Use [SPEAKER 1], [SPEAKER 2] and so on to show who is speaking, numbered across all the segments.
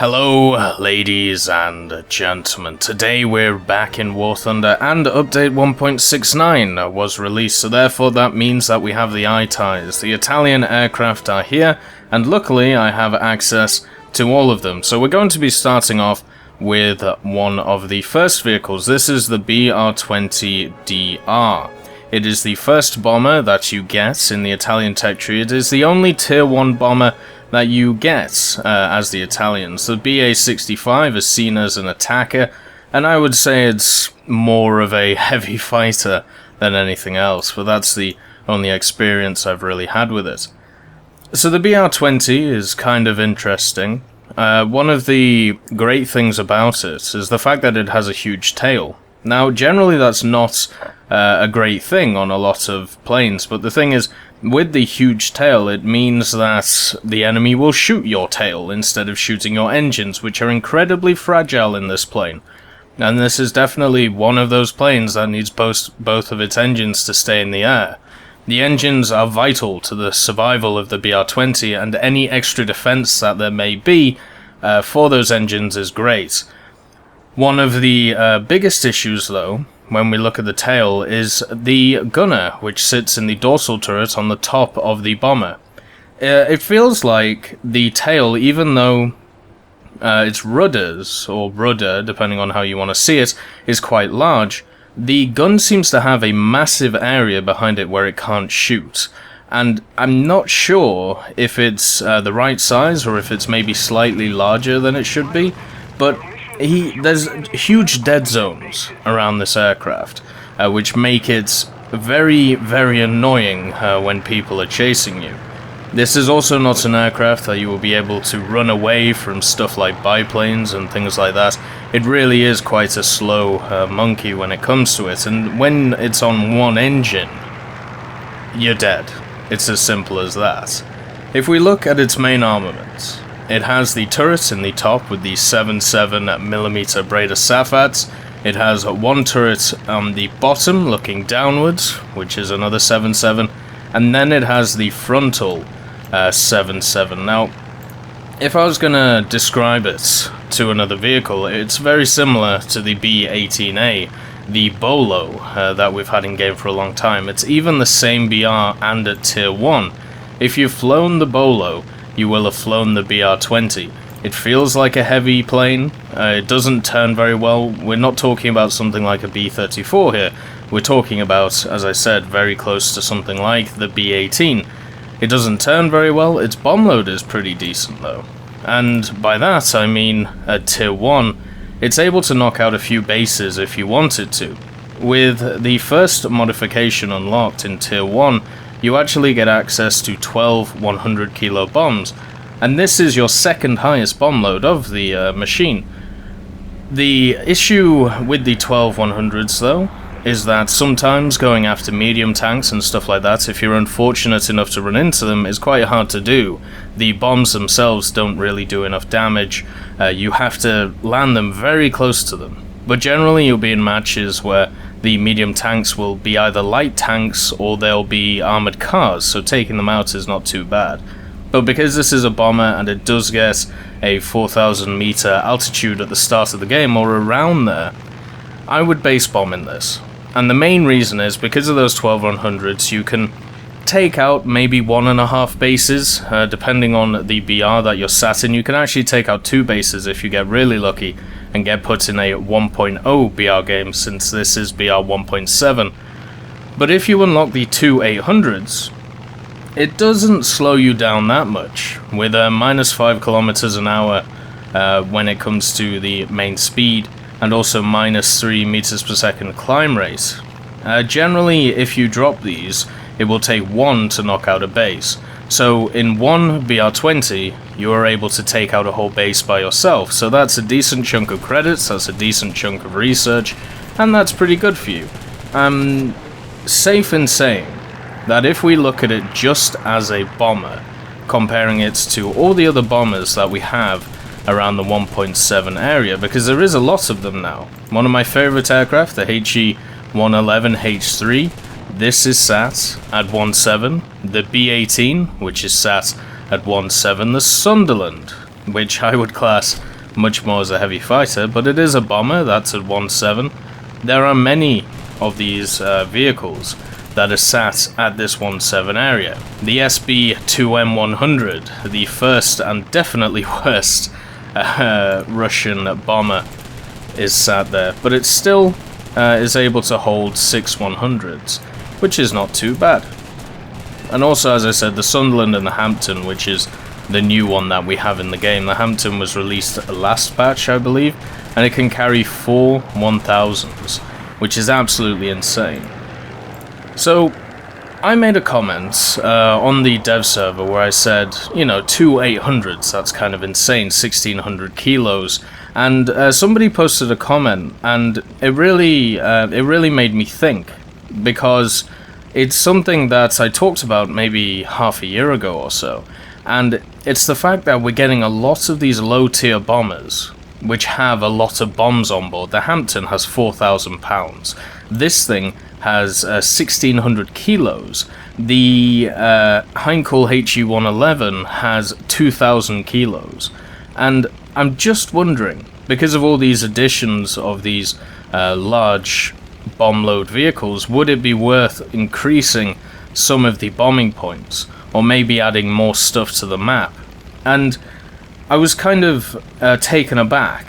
[SPEAKER 1] Hello, ladies and gentlemen. Today we're back in War Thunder, and update 1.69 was released, so therefore that means that we have the eye ties. The Italian aircraft are here, and luckily I have access to all of them. So we're going to be starting off with one of the first vehicles. This is the BR.20 DR. It is the first bomber that you get in the Italian tech tree. It is the only tier 1 bomber that you get as the Italians. The BA-65 is seen as an attacker, and I would say it's more of a heavy fighter than anything else, but that's the only experience I've really had with it. So the BR-20 is kind of interesting. One of the great things about it is the fact that it has a huge tail. Now, generally that's not a great thing on a lot of planes, but the thing is, with the huge tail, it means that the enemy will shoot your tail instead of shooting your engines, which are incredibly fragile in this plane. And this is definitely one of those planes that needs both of its engines to stay in the air. The engines are vital to the survival of the BR-20, and any extra defense that there may be for those engines is great. One of the biggest issues, though, when we look at the tail, is the gunner, which sits in the dorsal turret on the top of the bomber. It feels like the tail, even though its rudders, or rudder, depending on how you want to see it, is quite large, the gun seems to have a massive area behind it where it can't shoot. And I'm not sure if it's the right size, or if it's maybe slightly larger than it should be, but there's huge dead zones around this aircraft, which make it very, very annoying when people are chasing you. This is also not an aircraft that you will be able to run away from stuff like biplanes and things like that. It really is quite a slow monkey when it comes to it, and when it's on one engine, you're dead. It's as simple as that. If we look at its main armament, it has the turret in the top with the 7.7mm Breda Safats. It has one turret on the bottom looking downwards, which is another 7.7, and then it has the frontal 7.7. Now, if I was going to describe it to another vehicle, it's very similar to the B-18A, the Bolo that we've had in game for a long time. It's even the same BR and at tier 1. If you've flown the Bolo, you will have flown the BR-20. It feels like a heavy plane, it doesn't turn very well. We're not talking about something like a B-34 here, we're talking about, as I said, very close to something like the B-18. It doesn't turn very well, its bomb load is pretty decent though. And by that I mean, at tier 1, it's able to knock out a few bases if you want it to. With the first modification unlocked in tier 1, you actually get access to 12 100 kilo bombs, and this is your second highest bomb load of the machine. The issue with the 12 100s though, is that sometimes going after medium tanks and stuff like that, if you're unfortunate enough to run into them, is quite hard to do. The bombs themselves don't really do enough damage, you have to land them very close to them. But generally you'll be in matches where the medium tanks will be either light tanks or they'll be armoured cars, so taking them out is not too bad. But because this is a bomber and it does get a 4,000 meter altitude at the start of the game, or around there, I would base bomb in this. And the main reason is because of those 12 100s, you can take out maybe 1.5 bases, depending on the BR that you're sat in. You can actually take out 2 bases if you get really lucky and get put in a 1.0 BR game, since this is BR 1.7. But if you unlock the 2 800s, it doesn't slow you down that much, with a -5 kilometers an hour when it comes to the main speed, and also -3 meters per second climb rate. Generally, if you drop these, it will take 1 to knock out a base. So in one BR-20, you are able to take out a whole base by yourself, so that's a decent chunk of credits, that's a decent chunk of research, and that's pretty good for you. I'm safe in saying that if we look at it just as a bomber, comparing it to all the other bombers that we have around the 1.7 area, because there is a lot of them now. One of my favorite aircraft, the HE-111H3, this is sat at 1.7, the B-18, which is sat at 1.7, the Sunderland, which I would class much more as a heavy fighter, but it is a bomber. That's at 1.7. There are many of these vehicles that are sat at this 1.7 area. The SB-2M100, the first and definitely worst Russian bomber, is sat there, but it still is able to hold 6 100s, which is not too bad. And also, as I said, the Sunderland and the Hampton, which is the new one that we have in the game. The Hampton was released last patch, I believe, and it can carry 4 1000s, which is absolutely insane. So, I made a comment on the dev server where I said, you know, 2 800s, that's kind of insane, 1600 kilos, and somebody posted a comment, and it really made me think, because it's something that I talked about maybe half a year ago or so, and it's the fact that we're getting a lot of these low-tier bombers, which have a lot of bombs on board. The Hampton has 4,000 pounds. This thing has 1,600 kilos. The Heinkel HE-111 has 2,000 kilos. And I'm just wondering, because of all these additions of these large bomb load vehicles, would it be worth increasing some of the bombing points, or maybe adding more stuff to the map? And I was kind of taken aback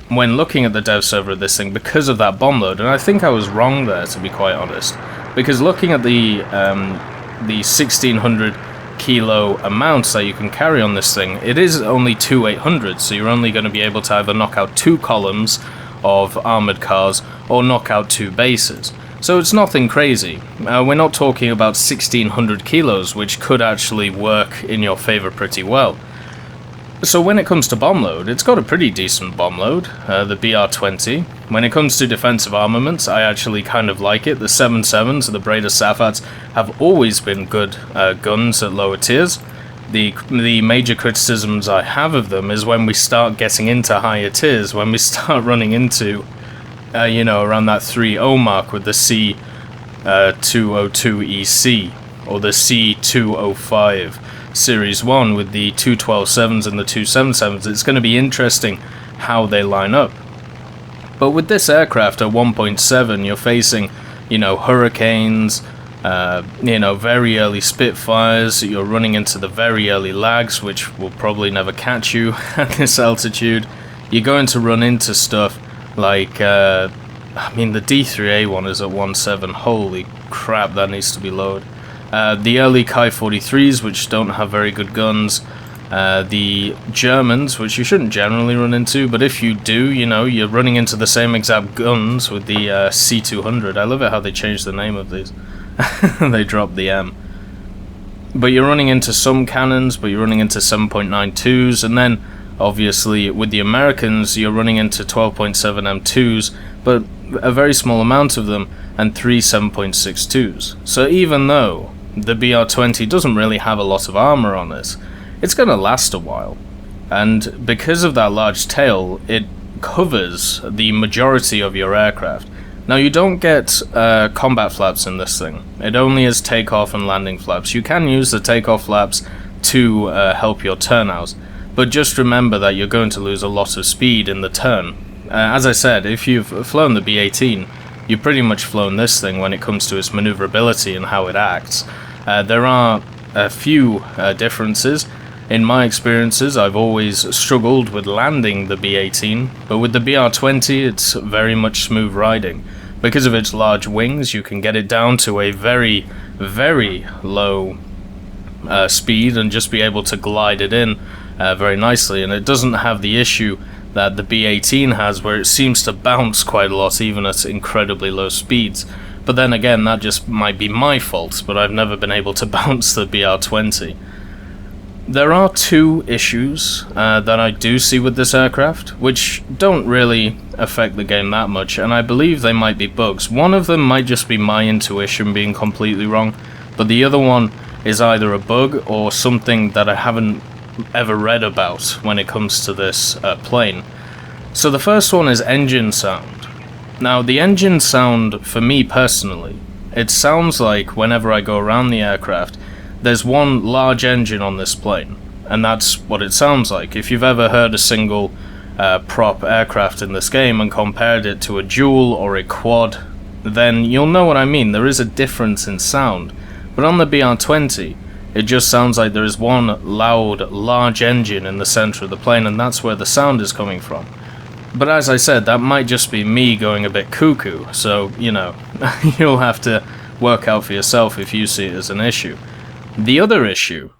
[SPEAKER 1] when looking at the dev server of this thing because of that bomb load, and I think I was wrong there, to be quite honest, because looking at the 1,600 kilo amounts that you can carry on this thing, it is only 2 800s, so you're only going to be able to either knock out 2 columns of armoured cars or knock out 2 bases. So it's nothing crazy. We're not talking about 1,600 kilos, which could actually work in your favour pretty well. So when it comes to bomb load, it's got a pretty decent bomb load, the BR.20. When it comes to defensive armaments, I actually kind of like it. The 7.7s and the Breda Safats have always been good guns at lower tiers. The major criticisms I have of them is when we start getting into higher tiers, when we start running into, you know, around that 3.0 mark with the C202EC, or the C205. Series 1 with the 212.7s and the 277s, it's going to be interesting how they line up. But with this aircraft at 1.7, you're facing, you know, Hurricanes, you know, very early Spitfires, you're running into the very early lags, which will probably never catch you at this altitude. You're going to run into stuff like, I mean, the D3A one is at 1.7, holy crap, that needs to be lowered. The early Ki-43s, which don't have very good guns, the Germans, which you shouldn't generally run into, but if you do, you know, you're running into the same exact guns with the C200. I love it how they changed the name of these. They dropped the M. But you're running into some cannons, but you're running into 7.92s, and then, obviously, with the Americans, you're running into 12.7 M2s, but a very small amount of them, and 3 7.62s. So even though the BR.20 doesn't really have a lot of armor on it, it's going to last a while. And because of that large tail, it covers the majority of your aircraft. Now, you don't get combat flaps in this thing. It only has takeoff and landing flaps. You can use the takeoff flaps to help your turnouts, but just remember that you're going to lose a lot of speed in the turn. As I said, if you've flown the B-18, you've pretty much flown this thing when it comes to its maneuverability and how it acts. There are a few differences. In my experiences, I've always struggled with landing the B-18, but with the BR.20, it's very much smooth riding. Because of its large wings, you can get it down to a very, very low speed and just be able to glide it in very nicely, and it doesn't have the issue that the B-18 has, where it seems to bounce quite a lot even at incredibly low speeds. But then again, that just might be my fault, but I've never been able to bounce the BR.20. There are 2 issues that I do see with this aircraft, which don't really affect the game that much, and I believe they might be bugs. One of them might just be my intuition being completely wrong, but the other one is either a bug or something that I haven't ever read about when it comes to this plane. So the first one is engine sound. Now, the engine sound, for me personally, it sounds like whenever I go around the aircraft, there's one large engine on this plane, and that's what it sounds like. If you've ever heard a single prop aircraft in this game and compared it to a dual or a quad, then you'll know what I mean. There is a difference in sound. But on the BR.20, it just sounds like there is one loud, large engine in the center of the plane, and that's where the sound is coming from. But as I said, that might just be me going a bit cuckoo, so, you know, you'll have to work out for yourself if you see it as an issue. The other issue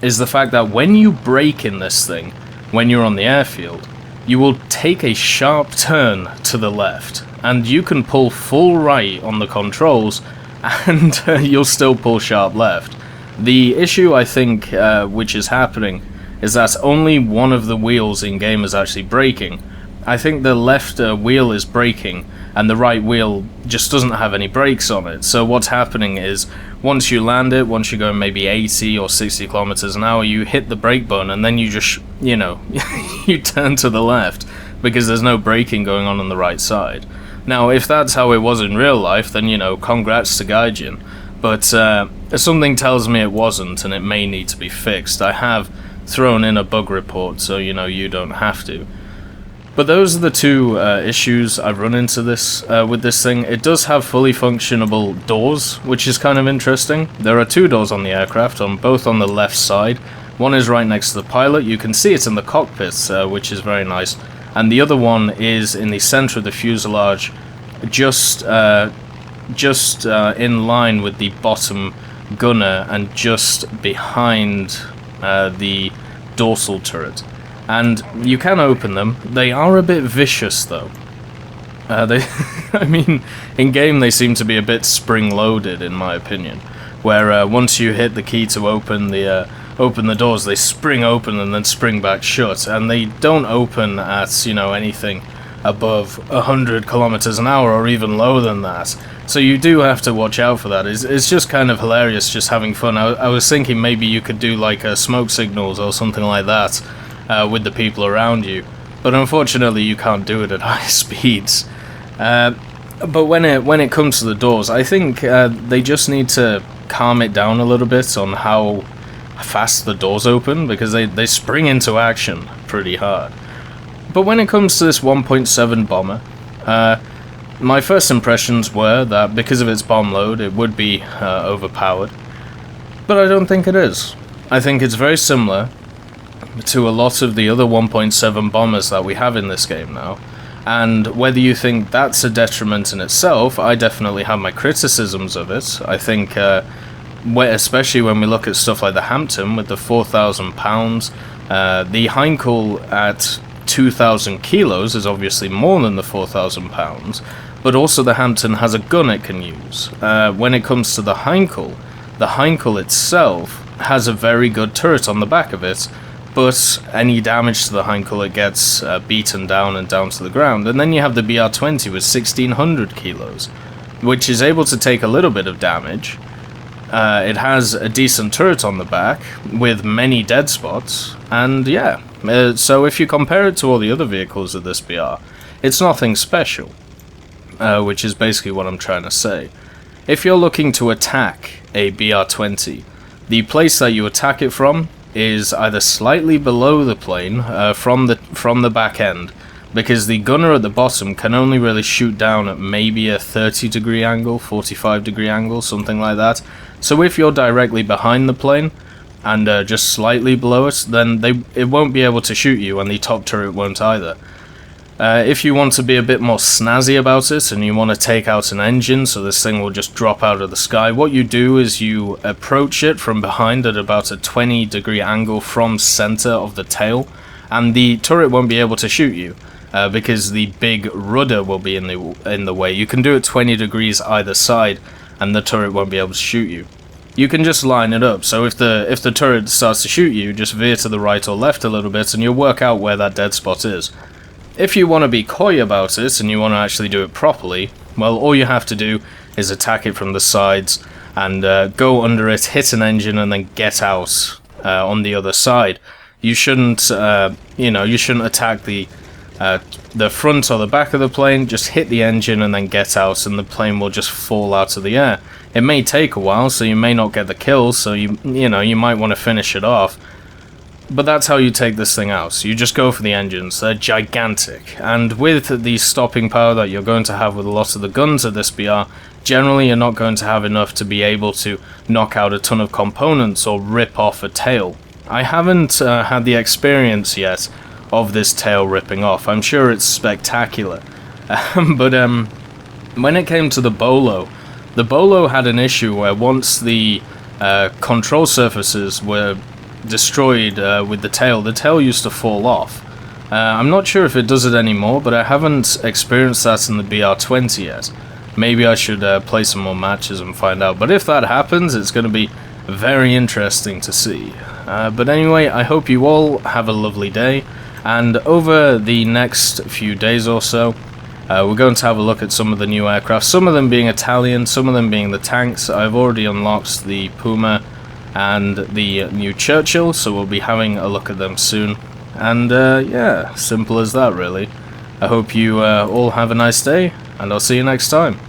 [SPEAKER 1] is the fact that when you brake in this thing, when you're on the airfield, you will take a sharp turn to the left, and you can pull full right on the controls, and you'll still pull sharp left. The issue, I think, which is happening, is that only one of the wheels in-game is actually braking. I think the left wheel is braking, and the right wheel just doesn't have any brakes on it. So what's happening is, once you land it, once you're going maybe 80 or 60 kilometers an hour, you hit the brake button, and then you just, you know, you turn to the left, because there's no braking going on the right side. Now, if that's how it was in real life, then, you know, congrats to Gaijin. But something tells me it wasn't, and it may need to be fixed. I have thrown in a bug report, so, you know, you don't have to. But those are the two issues I've run into with this thing. It does have fully functionable doors, which is kind of interesting. There are two doors on the aircraft, both on the left side. One is right next to the pilot. You can see it in the cockpit, which is very nice. And the other one is in the center of the fuselage, just in line with the bottom gunner and just behind the dorsal turret. And you can open them. They are a bit vicious, though. I mean, in game they seem to be a bit spring-loaded, in my opinion. Where once you hit the key to open the doors, they spring open and then spring back shut, and they don't open at, you know, anything above 100 kilometers an hour or even lower than that. So you do have to watch out for that. It's just kind of hilarious, just having fun. I was thinking maybe you could do like smoke signals or something like that with the people around you, but unfortunately you can't do it at high speeds. But when it comes to the doors, I think they just need to calm it down a little bit on how fast the doors open, because they spring into action pretty hard. But when it comes to this 1.7 bomber, my first impressions were that because of its bomb load it would be overpowered, but I don't think it is. I think it's very similar to a lot of the other 1.7 bombers that we have in this game now, and whether you think that's a detriment in itself, I definitely have my criticisms of it. I think especially when we look at stuff like the Hampton with the 4,000 pounds, the Heinkel at 2,000 kilos is obviously more than the 4,000 pounds, but also the Hampton has a gun it can use. When it comes to the Heinkel itself has a very good turret on the back of it, but any damage to the Heinkel, it gets beaten down and down to the ground. And then you have the BR.20 with 1,600 kilos, which is able to take a little bit of damage. It has a decent turret on the back with many dead spots, and yeah, so if you compare it to all the other vehicles of this BR, it's nothing special, which is basically what I'm trying to say. If you're looking to attack a BR.20, the place that you attack it from is either slightly below the plane from the back end, because the gunner at the bottom can only really shoot down at maybe a 30-degree angle, 45-degree angle, something like that. So if you're directly behind the plane and just slightly below it, then it won't be able to shoot you, and the top turret won't either. If you want to be a bit more snazzy about it and you want to take out an engine so this thing will just drop out of the sky, what you do is you approach it from behind at about a 20-degree angle from center of the tail, and the turret won't be able to shoot you because the big rudder will be in the way. You can do it 20 degrees either side and the turret won't be able to shoot you. You can just line it up, so if the turret starts to shoot you, just veer to the right or left a little bit and you'll work out where that dead spot is. If you want to be coy about it and you want to actually do it properly, well, all you have to do is attack it from the sides and go under it, hit an engine, and then get out on the other side. You shouldn't, you shouldn't attack the front or the back of the plane. Just hit the engine and then get out, and the plane will just fall out of the air. It may take a while, so you may not get the kill. So you might want to finish it off. But that's how you take this thing out. So you just go for the engines. They're gigantic. And with the stopping power that you're going to have with a lot of the guns of this BR, generally you're not going to have enough to be able to knock out a ton of components or rip off a tail. I haven't had the experience yet of this tail ripping off. I'm sure it's spectacular. But when it came to the Bolo had an issue where once the control surfaces were destroyed with the tail used to fall off. I'm not sure if it does it anymore, but I haven't experienced that in the BR.20 yet. Maybe I should play some more matches and find out, but if that happens, it's going to be very interesting to see. But anyway, I hope you all have a lovely day, and over the next few days or so, we're going to have a look at some of the new aircraft, some of them being Italian, some of them being the tanks. I've already unlocked the Puma and the new Churchill, so we'll be having a look at them soon. And yeah, simple as that really. I hope you all have a nice day, and I'll see you next time.